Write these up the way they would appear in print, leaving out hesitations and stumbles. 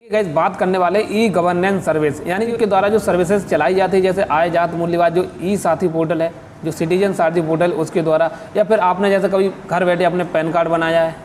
Guys बात करने वाले ई गवर्नेंस सर्विस यानी कि द्वारा जो सर्विसेज चलाई जाती है, जैसे आय जात मूल्यवाद जो ई साथी पोर्टल है, जो सिटीजन साथी पोर्टल उसके द्वारा, या फिर आपने जैसे कभी घर बैठे अपने पैन कार्ड बनाया है,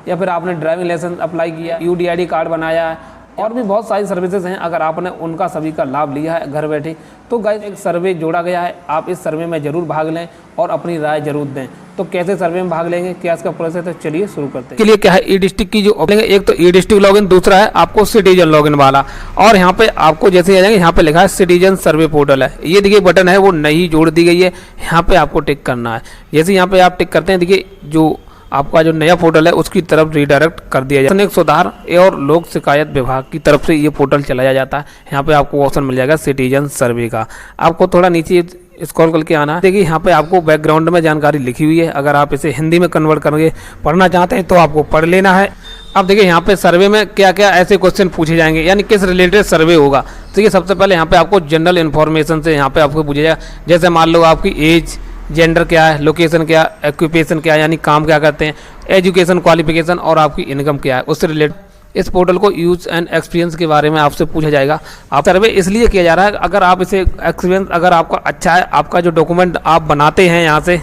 या फिर आपने ड्राइविंग लाइसेंस अप्लाई किया, UDID कार्ड बनाया है, और भी बहुत सारी सर्विसेज हैं। अगर आपने उनका सभी का लाभ लिया है घर बैठे, तो गाइस एक सर्वे जोड़ा गया है। आप इस सर्वे में ज़रूर भाग लें और अपनी राय जरूर दें। तो कैसे सर्वे में भाग लेंगे, क्या इसका प्रोसेस है, चलिए शुरू करते हैं। के लिए क्या है, ई डिस्ट्रिक्ट की जो ऑप्शन है, एक तो ई डिस्ट्रिक्ट लॉगिन, दूसरा है आपको सिटीजन लॉगिन वाला। और यहाँ पे आपको जैसे आ जाएंगे, यहाँ पे लिखा है सिटीजन सर्वे पोर्टल है, ये देखिए बटन है वो नई जोड़ दी गई है, यहाँ पे आपको टिक करना है। जैसे यहाँ पे आप टिक करते हैं, देखिए जो आपका जो नया पोर्टल है उसकी तरफ रिडायरेक्ट कर दिया जाए। तकनीक सुधार और लोक शिकायत विभाग की तरफ से ये पोर्टल चलाया जाता है। यहाँ पे आपको ऑप्शन मिल जाएगा सिटीजन सर्वे का। आपको थोड़ा नीचे स्क्रॉल करके आना है। देखिए यहाँ पे आपको बैकग्राउंड में जानकारी लिखी हुई है। अगर आप इसे हिंदी में कन्वर्ट करके पढ़ना चाहते हैं तो आपको पढ़ लेना है। अब देखिए यहाँ पे सर्वे में क्या क्या ऐसे क्वेश्चन पूछे जाएंगे, यानी किस रिलेटेड सर्वे होगा। देखिए सबसे पहले यहाँ पे आपको जनरल इन्फॉर्मेशन से यहाँ पे आपको पूछा जाएगा, जैसे मान लो आपकी एज, जेंडर क्या है, लोकेशन क्या, ऑक्यूपेशन क्या है यानी काम क्या करते हैं, एजुकेशन क्वालिफिकेशन और आपकी इनकम क्या है, उससे रिलेटेड इस पोर्टल को यूज एंड एक्सपीरियंस के बारे में आपसे पूछा जाएगा। आप सर्वे इसलिए किया जा रहा है, अगर आप इसे एक्सपीरियंस अगर आपका अच्छा है, आपका जो डॉक्यूमेंट आप बनाते हैं यहाँ से,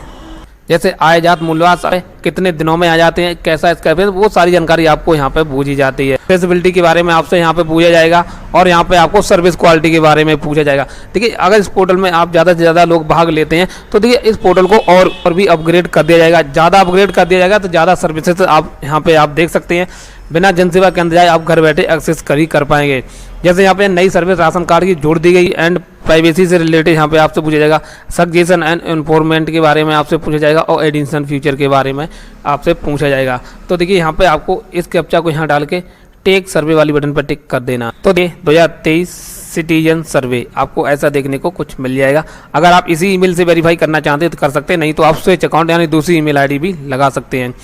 जैसे आय जात मूल्यवाद कितने दिनों में आ जाते हैं, कैसा इसका वो सारी जानकारी आपको यहाँ पे पूछी जाती है। एक्सेसिबिलिटी के बारे में आपसे यहाँ पे पूछा जाएगा, और यहाँ पे आपको सर्विस क्वालिटी के बारे में पूछा जाएगा। देखिए अगर इस पोर्टल में आप ज़्यादा से ज़्यादा लोग भाग लेते हैं तो देखिए इस पोर्टल को और भी अपग्रेड कर दिया जाएगा। ज़्यादा अपग्रेड कर दिया जाएगा तो ज़्यादा सर्विसेज आप यहाँ पे आप देख सकते हैं। बिना जनसेवा केंद्र जाए आप घर बैठे एक्सेस कर पाएंगे। जैसे यहाँ पे नई सर्विस राशन कार्ड की जोड़ दी गई, एंड प्राइवेसी से रिलेटेड यहाँ पे आपसे पूछा जाएगा, सजेशन एंड इन्फॉर्मेंट के बारे में आपसे पूछा जाएगा, और एडिशनल फ्यूचर के बारे में आपसे पूछा जाएगा। तो देखिए यहाँ पे आपको इस कैप्चा को यहाँ डाल के टेक सर्वे वाली बटन पर टिक कर देना। तो ये 2023 सिटीजन सर्वे आपको ऐसा देखने को कुछ मिल जाएगा। अगर आप इसी ईमेल से वेरीफाई करना चाहते हैं तो कर सकते हैं, नहीं तो आप स्विच अकाउंट यानी दूसरी ईमेल आईडी भी लगा सकते हैं।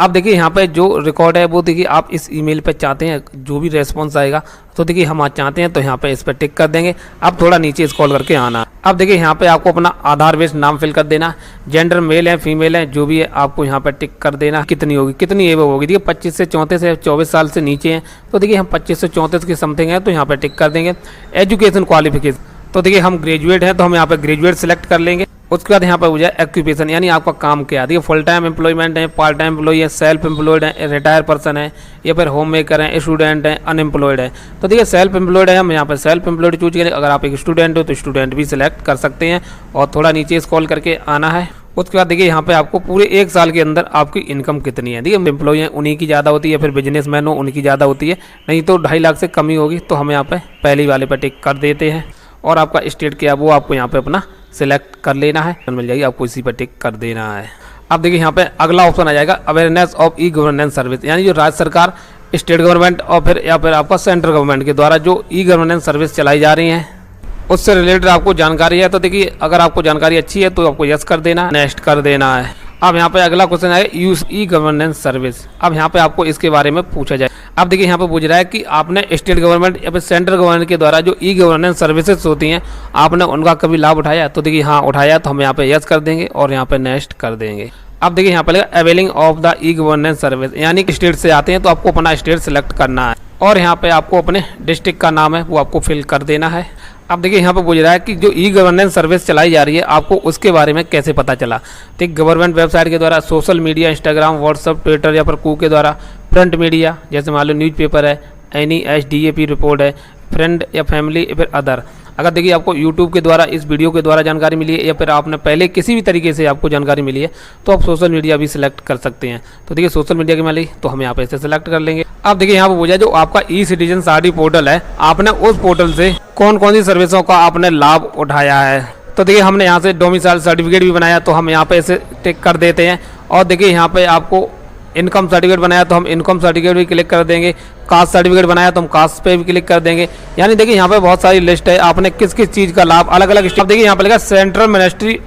अब देखिए यहाँ पे जो रिकॉर्ड है वो देखिए आप इस ईमेल पे चाहते हैं जो भी रेस्पॉन्स आएगा, तो देखिए हम आज चाहते हैं तो यहाँ पे इस पर टिक कर देंगे। अब थोड़ा नीचे स्क्रॉल करके आना। अब देखिए यहाँ पे आपको अपना आधार बेस्ड नाम फिल कर देना, जेंडर मेल है फीमेल है जो भी है आपको यहाँ पे टिक कर देना। कितनी होगी, कितनी एज होगी, देखिए 25 से 34 है, 24 साल से नीचे हैं, तो देखिए हम 25 से 34 की समथिंग है तो यहाँ पे टिक कर देंगे। एजुकेशन क्वालिफिकेशन, तो देखिए हम ग्रेजुएट हैं तो हम यहाँ पे ग्रेजुएट सेलेक्ट कर लेंगे। उसके बाद यहाँ पर हो जाए ऑक्यूपेशन, यानी आपका काम क्या है। देखिए फुल टाइम एम्प्लॉयमेंट है, पार्ट टाइम एम्प्लॉय है, सेल्फ एम्प्लॉयड है, रिटायर पर्सन है, या फिर होम मेकर है, स्टूडेंट है, अनएम्प्लॉयड है। तो देखिए सेल्फ एम्प्लॉयड है, हम यहाँ पर सेल्फ एम्प्लॉयड चूज करें। अगर आप एक स्टूडेंट हो तो स्टूडेंट भी सिलेक्ट कर सकते हैं, और थोड़ा नीचे स्क्रॉल करके आना है। उसके बाद देखिए यहाँ पे आपको पूरे 1 साल के अंदर आपकी इनकम कितनी है। देखिए एम्प्लॉय हैं उन्हीं की ज़्यादा होती है, फिर बिजनेसमैन हो उनकी ज़्यादा होती है, नहीं तो 2.5 लाख से कम ही होगी। तो हम यहाँ पे पहली वाले पर टिक कर देते हैं, और आपका स्टेट क्या है वो आपको यहाँ पे अपना सिलेक्ट कर लेना है, मिल जाएगी, आपको इसी पर टिक कर देना है। अब देखिए यहाँ पे अगला ऑप्शन आ जाएगा awareness of e governance service, यानी जो राज्य सरकार, स्टेट गवर्नमेंट और फिर आपका सेंट्रल गवर्नमेंट के द्वारा जो ई गवर्नेंस सर्विस चलाई जा रही हैं उससे रिलेटेड आपको जानकारी है। तो देखिए अगर आपको जानकारी अच्छी है तो आपको यस कर देना, नेक्स्ट कर देना है। अब यहाँ पे अगला क्वेश्चन है यूज ई गवर्नेंस सर्विस। अब यहाँ पे आपको इसके बारे में पूछा जाए। अब देखिए यहाँ पे पूछ रहा है कि आपने स्टेट गवर्नमेंट या फिर सेंट्रल गवर्नमेंट के द्वारा जो ई गवर्नेंस सर्विसेज होती हैं आपने उनका कभी लाभ उठाया। तो देखिए हाँ उठाया, तो हम यहाँ पे यस कर देंगे और यहाँ पे नेक्स्ट कर देंगे। अब देखिए यहाँ पे लगेगा availing of the e governance service, यानी कि स्टेट से आते हैं तो आपको अपना स्टेट सेलेक्ट करना है, और यहाँ पे आपको अपने डिस्ट्रिक्ट का नाम है वो आपको फिल कर देना है। अब देखिए यहाँ पे पूछ रहा है कि जो ई गवर्नेंस सर्विस चलाई जा रही है आपको उसके बारे में कैसे पता चला। तो गवर्नमेंट वेबसाइट के द्वारा, social media, Instagram, WhatsApp, Twitter या फिर कू के द्वारा, प्रिंट मीडिया जैसे मान लो न्यूज़पेपर है, NESDAP रिपोर्ट है, फ्रेंड या फैमिली या फिर अदर। अगर देखिए आपको यूट्यूब के द्वारा इस वीडियो के द्वारा जानकारी मिली है, या फिर आपने पहले किसी भी तरीके से आपको जानकारी मिली है, तो आप सोशल मीडिया भी सिलेक्ट कर सकते हैं। तो देखिए सोशल मीडिया की मिली तो हम यहाँ पे इसे सिलेक्ट कर लेंगे। अब देखिए यहाँ पे पूछा जो आपका ई सिटीजन साथी पोर्टल है, आपने उस पोर्टल से कौन कौन सी सर्विसों का आपने लाभ उठाया है। तो देखिए हमने यहाँ से डोमिसाइल सर्टिफिकेट भी बनाया तो हम यहाँ पे इसे टिक कर देते हैं, और देखिए यहाँ पे आपको इनकम सर्टिफिकेट बनाया तो हम इनकम सर्टिफिकेट भी क्लिक कर देंगे, कास्ट सर्टिफिकेट बनाया तो हम कास्ट पे भी क्लिक कर देंगे। यानी देखिए यहाँ पे बहुत सारी लिस्ट है, आपने किस किस चीज़ का लाभ अलग अलग। अब देखिए यहाँ पे लिखा central ministry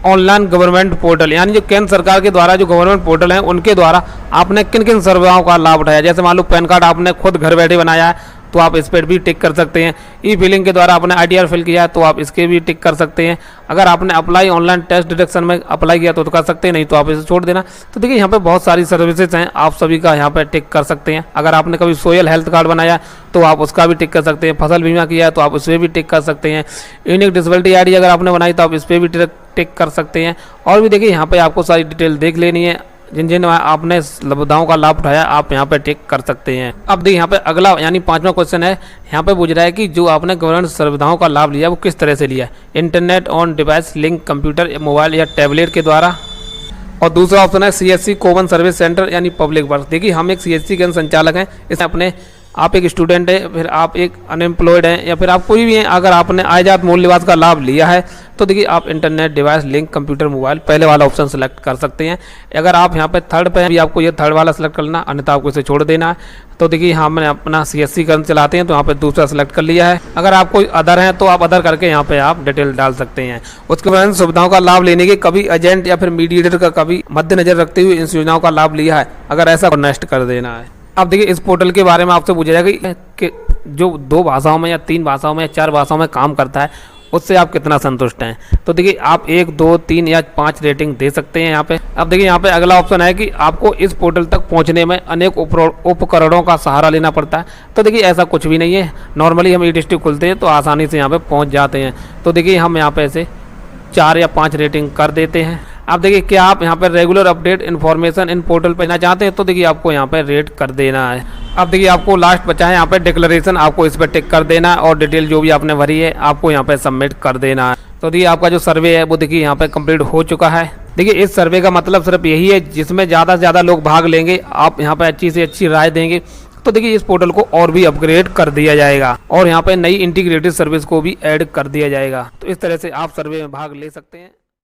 online government portal, यानी जो केंद्र सरकार के द्वारा जो गवर्नमेंट पोर्टल है उनके द्वारा आपने किन किन सेवाओं का लाभ उठाया। जैसे मान लो पैन कार्ड आपने खुद घर बैठे बनाया है, तो आप इस पर भी टिक कर सकते हैं। ई फिलिंग के द्वारा आपने ITR फिल किया है तो आप इसके भी टिक कर सकते हैं। अगर आपने अप्लाई ऑनलाइन टेस्ट डिडक्शन में अप्लाई किया तो कर सकते हैं, नहीं तो आप इसे छोड़ देना। तो देखिए यहाँ पे बहुत सारी सर्विसेज हैं, आप सभी का यहाँ पे टिक कर सकते हैं। अगर आपने कभी सोशल हेल्थ कार्ड बनाया तो आप उसका भी टिक कर सकते हैं। फसल बीमा किया है तो आप उस पर भी टिक कर सकते हैं। यूनिक डिसेबिलिटी ID अगर आपने बनाई तो आप इस पर भी टिक कर सकते हैं। और भी देखिए यहाँ पे आपको सारी डिटेल देख लेनी है, जिन जिन आपने सुविधाओं का लाभ उठाया आप यहाँ पे टिक कर सकते हैं। अब देखिए यहाँ पे अगला यानी 5वां क्वेश्चन है, यहाँ पे पूछ रहा है कि जो आपने गवर्नेंस सुविधाओं का लाभ लिया वो किस तरह से लिया, internet on device link computer mobile या टैबलेट के द्वारा। और दूसरा ऑप्शन है CSC कॉमन सर्विस सेंटर यानी पब्लिक वर्क। देखिए हम एक CSC के संचालक हैं, इसमें अपने आप एक स्टूडेंट है, फिर आप एक अनएम्प्लॉयड हैं या फिर आप कोई भी हैं, अगर आपने आयजात मूल निवास का लाभ लिया है तो देखिए आप internet device link computer mobile पहले वाला ऑप्शन सेलेक्ट कर सकते हैं। अगर आप यहाँ पे थर्ड पे भी आपको ये थर्ड वाला सेलेक्ट करना, अन्यथा आपको इसे छोड़ देना है। तो देखिए हमने अपना CSC कर्म चलाते हैं तो यहाँ पे दूसरा सेलेक्ट कर लिया है। अगर आप कोई अदर हैं तो आप अदर करके यहाँ पे आप डिटेल डाल सकते हैं। उसके बाद सुविधाओं का लाभ लेने के कभी एजेंट या फिर मीडिएटर का कभी मद्देनजर रखते हुए इन योजनाओं का लाभ लिया है, अगर ऐसा नेक्स्ट कर देना है। अब देखिए इस पोर्टल के बारे में आपसे पूछा जाएगा कि जो 2 भाषाओं में या 3 भाषाओं में या 4 भाषाओं में काम करता है उससे आप कितना संतुष्ट हैं। तो देखिए आप 1, 2, 3 या 5 रेटिंग दे सकते हैं यहाँ पे। अब देखिए यहाँ पे अगला ऑप्शन है कि आपको इस पोर्टल तक पहुँचने में अनेक उपकरणों का सहारा लेना पड़ता है। तो देखिए ऐसा कुछ भी नहीं है, नॉर्मली हम ई-डिस्ट्रिक्ट खोलते हैं तो आसानी से यहाँ पे पहुँच जाते हैं। तो देखिए हम यहाँ पे ऐसे 4 या 5 रेटिंग कर देते हैं। आप देखिए क्या आप यहाँ पर regular update information in portal पर लेना चाहते हैं तो देखिए आपको यहाँ पर रेट कर देना है। अब देखिए आपको लास्ट बचा है यहाँ पे डिक्लेरेशन, आपको इस पर टिक कर देना है और डिटेल जो भी आपने भरी है आपको यहाँ पे सबमिट कर देना है। तो देखिए आपका जो सर्वे है वो देखिए यहाँ पे कंप्लीट हो चुका है। देखिए इस सर्वे का मतलब सिर्फ यही है जिसमें ज़्यादा से ज़्यादा लोग भाग लेंगे, आप यहाँ पे अच्छी से अच्छी राय देंगे तो देखिए इस पोर्टल को और भी अपग्रेड कर दिया जाएगा और यहाँ पे नई इंटीग्रेटेड सर्विस को भी ऐड कर दिया जाएगा। तो इस तरह से आप सर्वे में भाग ले सकते हैं।